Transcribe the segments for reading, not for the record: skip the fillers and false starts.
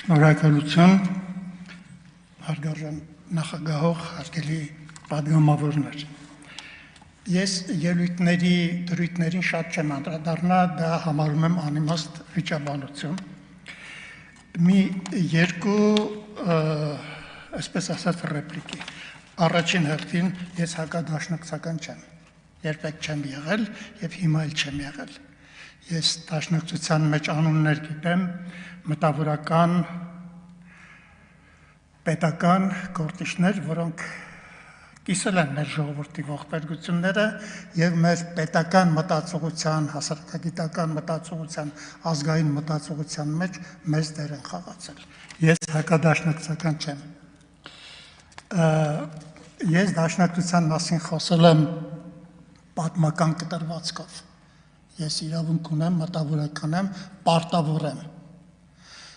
Շնորհակալություն, հարգարժան նախագահող, հարգելի պատգամավորներ։ Ես ելույթներին շատ չեմ անդրադառնա, դա համարում եմ անիմաստ վիճաբանություն։ Մի երկու, այսպես ասած, ռեպլիկի։ Առաջին հերթին ես հակադաշնակցական չեմ, երբեք չեմ եղել և հիմա էլ չեմ եղել։ Ես դաշնակցության մեջ անուններ գիտեմ, մտավորական, պետական գործիչներ, որոնք կիսել են մեր ժողովրդի ողբերգությունները և մեր պետական մտածողության, հասարակագիտական մտածողության, ազգային մտածողության մեջ մեծ դեր են խաղացել։ Ես հակադաշնակցական չեմ։ Ես դաշնակցության մասին խոսել եմ պատմական կտրվածքով։ Ես իրավունք ունեմ, մտավորական եմ, պարտավոր եմ։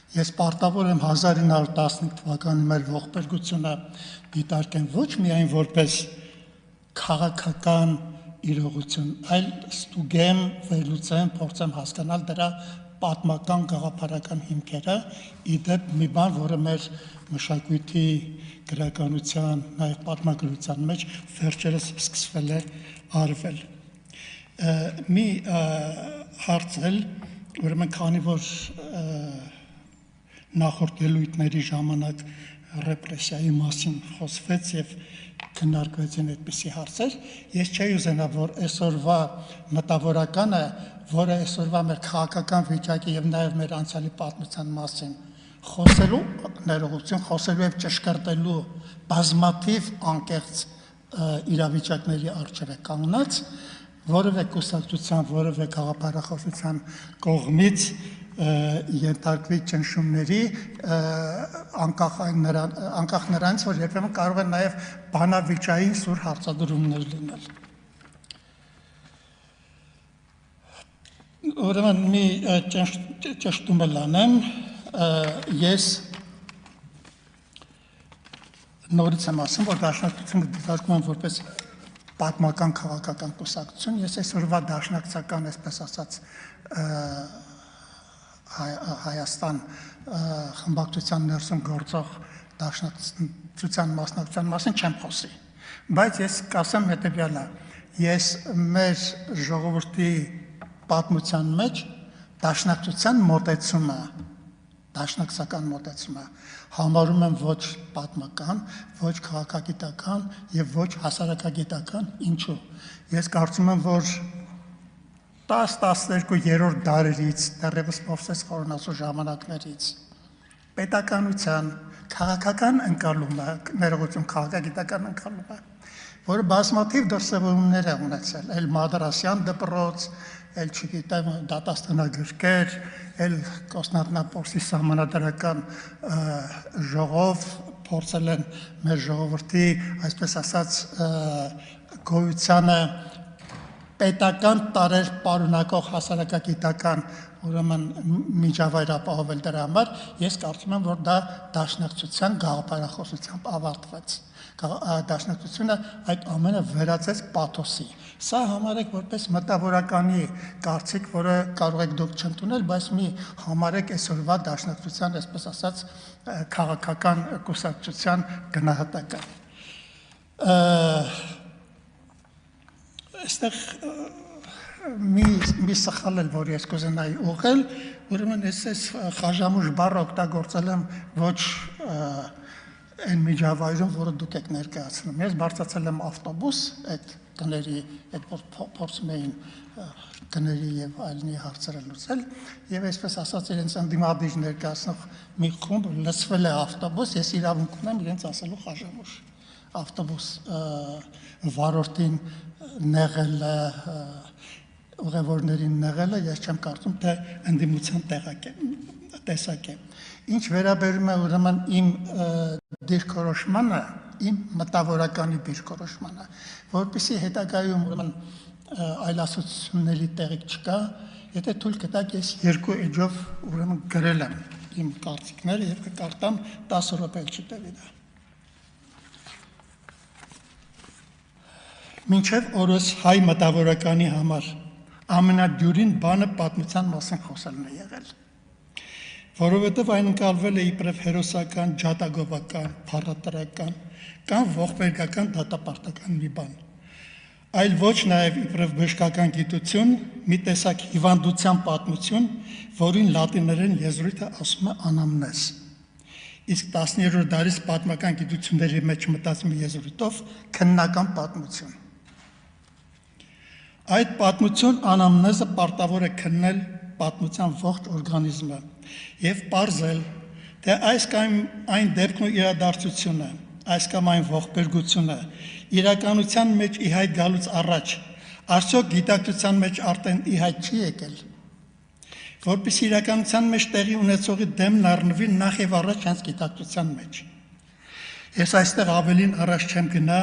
Ես պարտավոր եմ 1915 թվականի մեր ողբերգությունը դիտարկեմ ոչ միայն որպես քաղաքական իրողություն, այլ ստուգեմ, վերլուծեմ, փորձեմ հասկանալ դրա պատմական գաղափարական հիմքերը, իդեպ մի բան, որը մեր մշակույթի, գրականության, նաև պատմագրության մեջ վերջերս սկսվել է արվել։ Մի հարց էլ, ուրեմն քանի որ նախորդ ելույթների ժամանակ ռեպրեսիայի մասին խոսվեց և քննարկվեցին այդպիսի հարցեր, ես չէի ուզենա, որ այսօրվա մտավորականը, որը այսօրվա մեր քաղաքական վիճակի և նաև մեր անցյալի պատմության մասին խոսելու ներողություն, խոսելու և ճշգրտելու բազմաթիվ անկեղծ իրավիճակների առջև է կանգնած, որևէ կուսակցության, որևէ գաղափարախոսության կողմից ենթարկվի ճնշումների, անկախ նրանից, որ երբեմն կարող են նաև բանավիճային սուր հարցադրումներ լինել։ Ուրեմն մի ճշտում էլ անեմ, ես նորից եմ ասում, որ դաշնակցությունը դիտարկում եմ որպես պատմական քաղաքական կուսակցություն, ես այսօրվա դաշնակցական, այսպես ասած, Հայաստան խմբակցության ներսում գործող դաշնակցության մասնակցության մասին չեմ խոսի, բայց ես կասեմ հետևյալը, ես մեր ժողովրդի պատմության մեջ դաշնակցության մոտեցումը համարում եմ ոչ պատմական, ոչ քաղաքագիտական և ոչ հասարակագիտական, ինչու։ Ես կարծում եմ, որ 10-12-րդ դարերից, դեռևս Մովսես Խորոնասու ժամանակներից, պետականության, քաղաքական ընկալումը, ներողություն, քաղաքագիտական ընկալումը, որը բազմաթիվ դրսևորումներ է ունեցել, էլ Մադրասյան դպրոց, էլ չգիտեմ դատաստանագրքեր, էլ Կոստանդնապոլսի սահմանադրական ժողով փորձել են մեր ժողովրդի, այսպես ասած, գոյությանը պետական տարեր պարունակող հասարակագիտական ուրեմն միջավայր ապահովել դրա համար, ես կարծում եմ, որ դա դաշնակցության գաղափարախոսությամբ ավարտվեց։ Դաշնակցությունը այդ ամենը վերածեց պաթոսի։ Սա համարեք որպես մտավորականի կարծիք, որը կարող եք դուք չընդունել, բայց մի համարեք այսօրվա դաշնակցության, այսպես ասած, քաղաքական կուսակցության գնահատական։ Այստեղ մի սխալ էլ, որ ես կուզենայի ուղղել, ուրեմն ես խաժամուժ բառը օգտագործել եմ ոչ այն միջավայրում, որը դուք եք ներկայացնում։ Ես բարձրացել եմ ավտոբուս, այդ տների, այդ փորձում էին տների և այլնի հարցերը լուծել, և այսպես ասած իրենց ընդդիմադիր ներկայացնող մի խումբ լցվել է ավտոբուս, ես իրավունք ունեմ իրենց ասելու խաժամուժ։ Ավտոբուս վարորդին նեղելը, ուղևորներին նեղելը, ես չեմ կարծում, թե ընդդիմության տեսակ է։ Ինչ վերաբերում է ուրեմն իմ դիրքորոշմանը, իմ մտավորականի դիրքորոշմանը, որպեսզի հետագայում ուրեմն այլասոցությունների տեղիք չկա, եթե թույլ կտաք, ես երկու էջով ուրեմն գրել եմ իմ կարծիքները և կկարդամ 10 րոպե չտևի դա։ Մինչև օրս հայ մտավորականի համար ամենադյուրին բանը պատմության մասին խոսելն է եղել։ որովհետև այն ընկալվել է իբրև հերոսական, ջատագովական, փառատրական կամ ողբերգական դատապարտական մի բան, այլ ոչ նաև իբրև բժշկական գիտություն, մի տեսակ հիվանդության պատմություն, որին լատիներեն եզրույթը ասում է անամնեզ, իսկ 10-րդ դարից պատմական գիտությունների մեջ մտած մի եզրույթով քննական պատմություն։ Այդ պատմություն անամնեզը պարտավոր է քննել պատմության ողջ օրգանիզմը եւ պարզել, թե այս կամ այն դեպքն ու իրադարձությունը, այս կամ այն ողբերգությունը իրականության մեջ ի հայտ գալուց առաջ արդյոք գիտակցության մեջ արդեն ի հայտ չի եկել, որպեսզի իրականության մեջ տեղի ունեցողի դեմն առնվի նախ եւ առաջ հենց գիտակցության մեջ։ Ես այստեղ ավելին առաջ չեմ գնա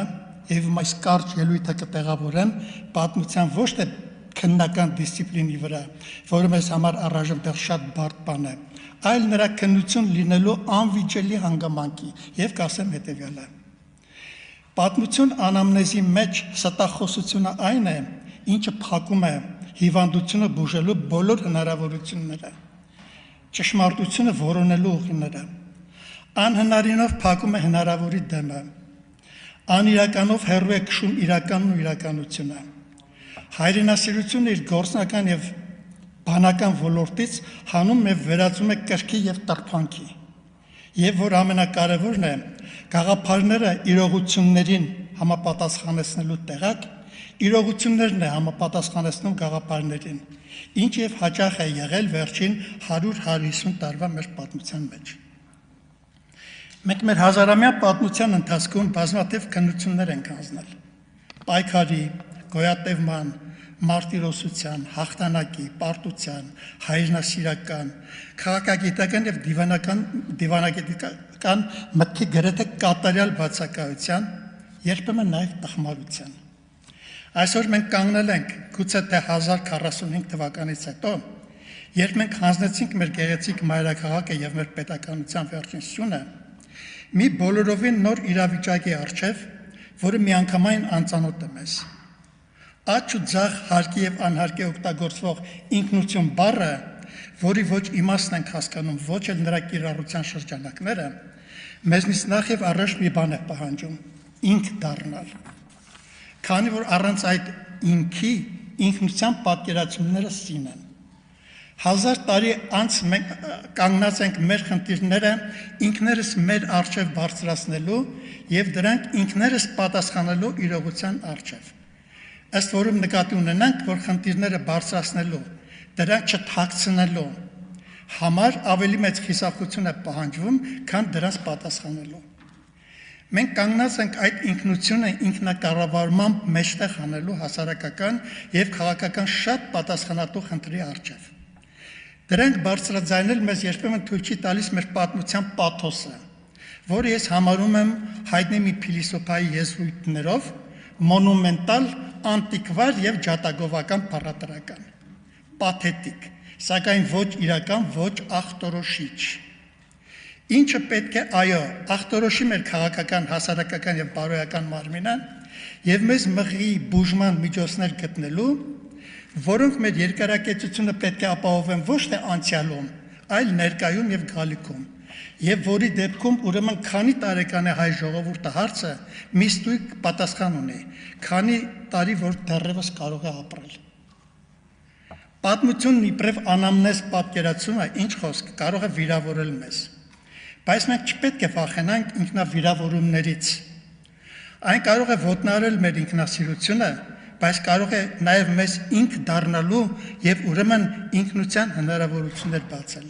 եւ այս կարճ ելույթը կտեղավորեմ պատմության ոչ թե քննական դիսցիպլինի վրա, որը մեզ համար առայժմ դեռ շատ բարդ բան է, այլ նրա քննություն լինելու անվիճելի հանգամանքի եւ կասեմ հետեւյալը։ Պատմություն անամնեզի մեջ ստախոսությունը այն է, ինչը փակում է հիվանդությունը բուժելու բոլոր հնարավորությունները, ճշմարտությունը որոնելու ուղիները, անհնարինով փակում է հնարավորի դեմը, անիրականով հեռու է քշում իրականն ու իրականությունը։ Հայրենասիրությունը իր գործնական եւ բանական ոլորտից հանում է վերածում է կրքի եւ տրփանքի։ Եվ որ ամենակարևորն է, գաղափարները իրողություններին համապատասխանեցնելու տեղակ, իրողություններն է համապատասխանեցնում գաղափարներին, ինչ եւ հաճախ է եղել վերջին 100-150 տարվա մեր պատմության մեջ։ Մենք մեր հազարամյա պատմության ընթացքում բազմաթիվ քննություններ ենք անցնել։ Պայքարի, գոյատևման, մարտիրոսության, հաղթանակի, պարտության, հայրենասիրական, քաղաքագիտական եւ դիվանագիտական մտքի գրեթե կատարյալ բացակայության, երբեմն նաեւ տխմարության։ Այսօր մենք կանգնել ենք գուցե թե 1045 թվականից հետո, երբ մենք հանձնեցինք մեր գեղեցիկ մայրաքաղաքը եւ մեր պետականության վերջին սյունը, մի բոլորովին նոր իրավիճակի առջև, որը միանգամայն անծանոթ է մեզ։ Աճ ու ձախ հարկի եւ անհարկի օգտագործվող ինքնություն բառը, որի ոչ իմաստն ենք հասկանում, ոչ էլ նրա կիրառության շրջանակները, մեզնից նախ եւ առաջ մի բան է պահանջում՝ ինք դառնալ։ Քանի որ առանց այդ ինքի ինքնության պատկերացումները սին են։ 1000 տարի անց մենք կանգնած ենք մեր խնդիրները ինքներս մեր առջև բարձրացնելու եւ դրանք ինքներս պատասխանելու իրողության առջև։ Ըստ որում նկատի ունենանք, որ խնդիրները բարձրացնելու, դրանք չթաքցնելու համար ավելի մեծ խիսախություն է պահանջվում, քան դրանց պատասխանելու։ Մենք կանգնած ենք այդ ինքնությունը ինքնակառավարման մեջտեղ անելու հասարակական եւ քաղաքական շատ պատասխանատու խնդրի առջև։ Դրանք բարձրաձայնել մեզ երբեմն թույլ չի տալիս մեր պատմության պաթոսը, որը ես համարում եմ հայտնի մի փիլիսոփայի եզրույթներով մոնումենտալ, անտիկվար եւ ջատագովական փառատրական, պաթետիկ, սակայն ոչ իրական, ոչ ախտորոշիչ։ Ինչը պետք է, այո, ախտորոշի մեր քաղաքական, հասարակական եւ բարոյական մարմինը եւ մեզ մղի բուժման միջոցներ գտնելու, որոնք մեր երկարակեցությունը պետք է ապահովեն ոչ թե անցյալում, այլ ներկայում եւ գալիքում, եւ որի դեպքում ուրեմն քանի տարեկան է հայ ժողովուրդը հարցը մի ստույգ պատասխան ունի, քանի տարի որ դեռևս կարող է ապրել։ Պատմությունն իբրև անամնեզ պատկերացումը, ինչ խոսք, կարող է վիրավորել մեզ, բայց մենք չպետք է վախենանք ինքնավիրավորումներից։ Այն կարող է ոտնահարել մեր ինքնասիրությունը, բայց կարող է նաև մեզ ինք դառնալու եւ ուրեմն ինքնության հնարավորություններ բացել։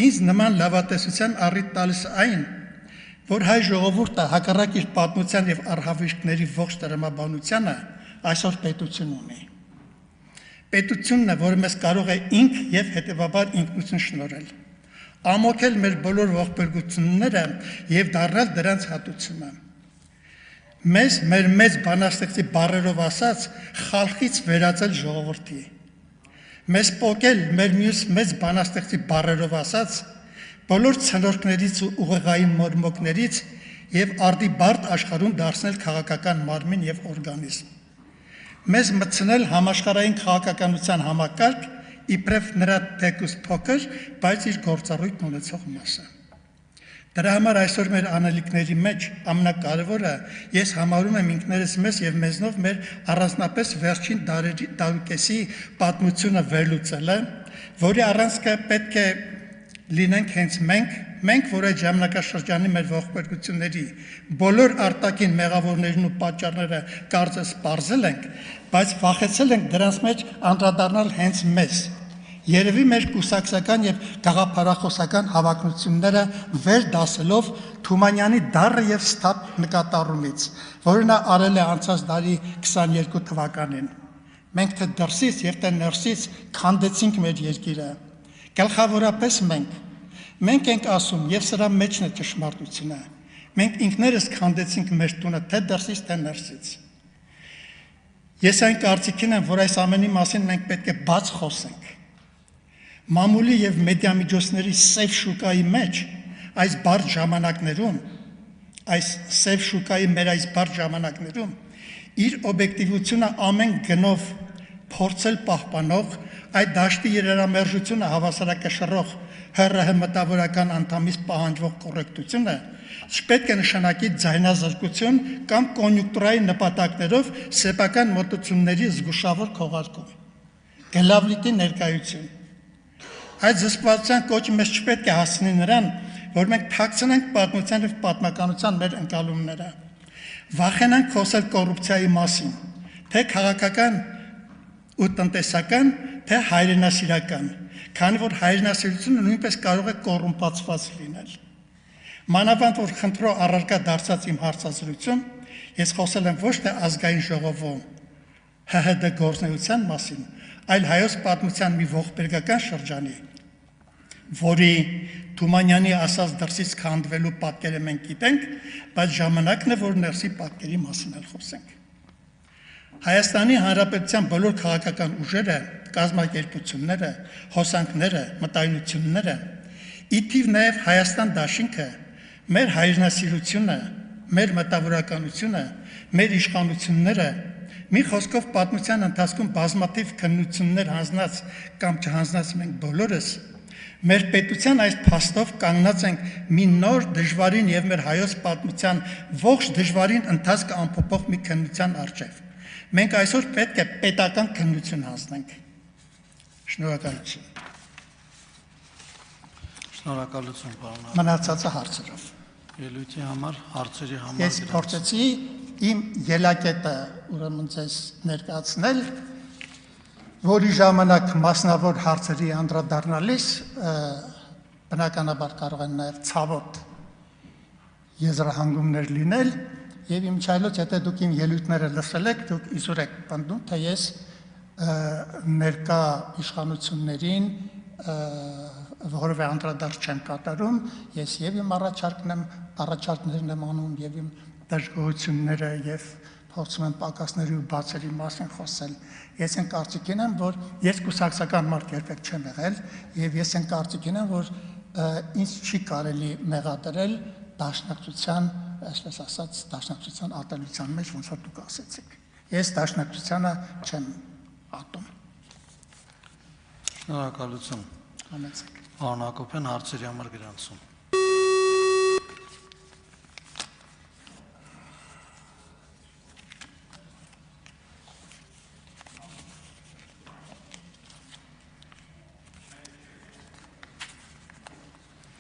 Ինձ նման լավատեսության առիթ տալիս այն, որ հայ ժողովուրդը հակառակ իր պատմության եւ արհավիրքների ողջ տրամաբանությանը այսօր պետություն ունի։ Պետությունն է, որը մեզ կարող է ինք եւ հետեւաբար ինքնություն շնորհել, ամոթել մեր բոլոր ողբերգությունները եւ դառնալ դրանց հատուցումը։ Մեզ մեր մեծ բանաստեղծի բառերով ասած խալխից վերածել ժողովրդի։ Մեզ պոկել մեր մյուս մեծ բանաստեղծի բառերով ասած բոլոր ցնորքներից ու ուղեղային մորմոկներից եւ արդի բարդ աշխարհում դարձնել քաղաքական մարմին եւ օրգանիզմ։ Մեզ մտցնել համաշխարհային քաղաքականության համակարգ իբրև նրա թեկուզ փոքր, բայց իր գործառույթն ունեցող մասը։ Դրա համար այսօր մեր անելիքների մեջ ամենակարևորը ես համարում եմ ինքներս մեզ եւ մեզնով մեր առանձնապես վերջին տարուկեսի պատմությունը վերլուծելը, որի առանցքը պետք է լինենք հենց մենք, որ այդ ժամանակաշրջանի մեր ողբերգությունների բոլոր արտաքին մեղավորներն ու պատճառները կարծես պարզել ենք, բայց վախեցել ենք դրանց մեջ անդրադառնալ հենց մեզ։ Երևի մեր կուսակցական եւ գաղափարախոսական հավակնությունները վեր դասելով Թումանյանի դառը եւ ստապ նկատառումից, որը նա արել է անցած դարի 22 թվականին։ Մենք թե դրսից եւ թե ներսից քանդեցինք մեր երկիրը։ Գլխավորապես մենք ենք ասում եւ սրա մեջն է ճշմարտությունը։ Մենք ինքներս քանդեցինք մեր տունը թե դրսից թե ներսից։ Ես այն կարծիքին եմ, որ այս ամենի մասին մենք պետք է բաց խոսենք։ Մամուլի եւ մեդիամիջոցների սև շուկայի մեջ այս բարդ ժամանակներում, այս սև շուկայի մեր այս բարդ ժամանակներում իր օբյեկտիվությունը ամեն գնով փորձել պահպանող այդ դաշտի երերամերժությունը հավասարակշռող ՀՌՀ մտավորական անդամից պահանջվող կոռեկտությունը չպետք է նշանակի ձայնազրկություն կամ կոնյուկտուրային նպատակներով սեփական մոտեցումների զգուշավոր քողարկում։ Գլավլիտի ներկայություն։ Այդ զսպվածության կոչը մեզ չպետք է հասցնի նրան, որ մենք թաքցնենք պատմության եւ պատմականության մեր ընկալումները, վախենանք խոսել կոռուպցիայի մասին, թե քաղաքական ու տնտեսական, թե հայրենասիրական, քանի որ հայրենասիրությունը նույնպես կարող է կոռումպացված լինել։ Մանավանդ որ խնդրո առարկա դարձած իմ հարցազրույցում ես խոսել եմ ոչ թե ազգային ժողովում ՀՀԴ գործունեության մասին, այլ հայոց պատմության մի ողբերգական շրջանի, որի Թումանյանի ասած դրսից քանդվելու պատկերը մենք գիտենք, բայց ժամանակն է, որ ներսի պատկերի մասին էլ խոսենք։ Հայաստանի Հանրապետության բոլոր քաղաքական ուժերը, կազմակերպությունները, հոսանքները, մտայնությունները, ի թիվ նաև Հայաստան դաշինքը, մեր հայրենասիրությունը, մեր մտավորականությունը, մեր իշխանությունները, մի խոսքով պատմության ընթացքում բազմաթիվ քննություններ հանձնած կամ չհանձնած մենք բոլորս մեր պետության այս փաստով կանգնած ենք մի նոր դժվարին եւ մեր հայոց պատմության ողջ դժվարին ընթացքը ամփոփող մի քննության առջև։ Մենք այսօր պետք է պետական քննություն հանձնենք։ Շնորհակալություն։ Շնորհակալություն, պարոն։ Մնացածը հարցերով։ Ելույթի համար, հարցերի համար։ Ես փորձեցի իմ ելակետը ուրեմն ձեզ ներկայացնել, որի ժամանակ մասնավոր հարցերի անդրադառնալիս բնականաբար կարող են նաև ցավոտ եզրահանգումներ լինել, եւ իմ չայլոց եթե դուք իմ ելույթները լսել եք, դուք իզուր եք պնդում, թե ես ներկա իշխանություններին որևէ անդրադարձ չեմ կատարում, ես եւ իմ առաջարկներն եմ անում եւ իմ դժգոհությունները եւ փորձում եմ պակասների ու բացերի մասին խոսել։ Ես այն կարծիքին եմ, որ ես կուսակցական մարդ երբեք չեմ եղել եւ ես այն կարծիքին եմ, որ ինձ չի կարելի մեղադրել դաշնակցության, այսպես ասած, դաշնակցության ատելության մեջ, ոնց որ դուք ասեցիք։ Ես դաշնակցությանը չեմ ատում։ Շնորհակալություն։ Համեցեք։ Պարոն Հակոբյան, հարցերի համար գրանցում։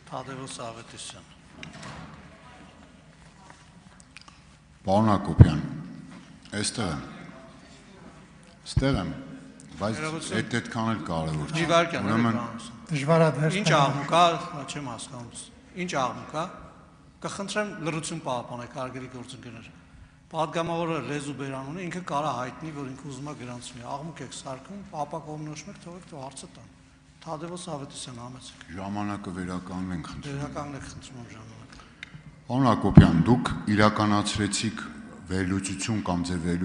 Թադևոս Ավետիսյան։ Պարոն Հակոբյան, այստեղ եմ, բայց այդքան էլ կարևոր չէ։ Ուրեմն դժվարադարձ։ Ինչ աղմուկ կա, չեմ հասկանում։ Ինչ աղմուկ կա։ Կխնդրեմ լրություն պահպանեք, հարգելի գործընկերներ։ Պատգամավորը լեզու բերանունը ինքը կարա հայտնի, որ ինքը ուզում է գրանցվի։ Աղմուկ եք սարքում, ապակողմնոշում եք, թողեք դու հարցը տան։ Թադևոս Ավետիսյան, համեցեք։ Ժամանակը վերականգնենք, խնդրում։ Վերականգնեք, խնդրում եմ ժամանակը։ Պարոն Հակոբյան, դուք իրականացրեցիք վերլուծություն կամ ձեր